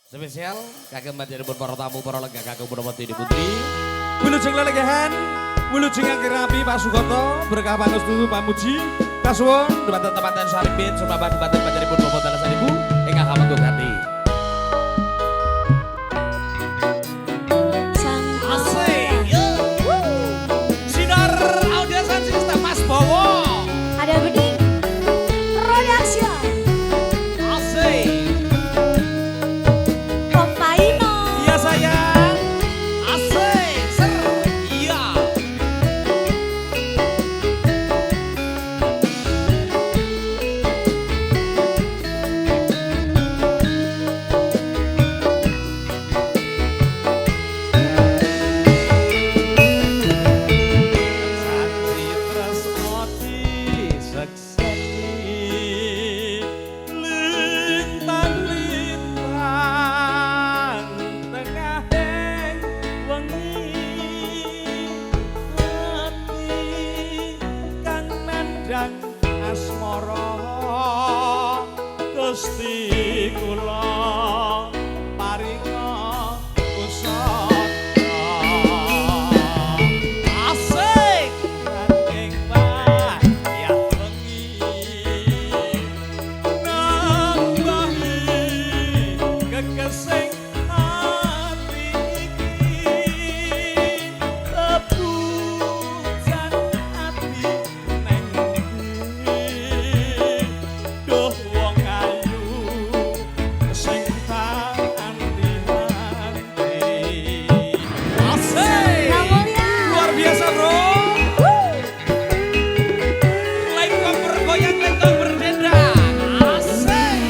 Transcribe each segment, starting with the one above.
Spesial kagem panjenengan para tamu para lega kagem Purwodadi Putri. Wilujeng lelegahan, wilujeng angger rapi Pak Sukoto, berkah pangestu pamuji. Kasuwun dumateng tempatan saripin sumabah dumateng panjenengan Purwodadi Saribu ingkang hamenggung ati. Asik. Sinar audio sound system Mas Bowo. Ada bening production Asik. Kompaino. Iya sayang. Asik. Ser. Iya. Santri tresnoti sekseni lintang-lintang tengahing wengi ati kang nandhang asmara Gusti kula paringa pusaka. Asik. Saking wayah wengi nambahi kekesing ati iki kepujan ati neng ndi duh wong ayu sing tak anti-anti. Asik. Namun ya. Luar biasa bro. Lengkong bergoyang, lengkong berdendang. Asik.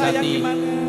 sayang Sati. gimana?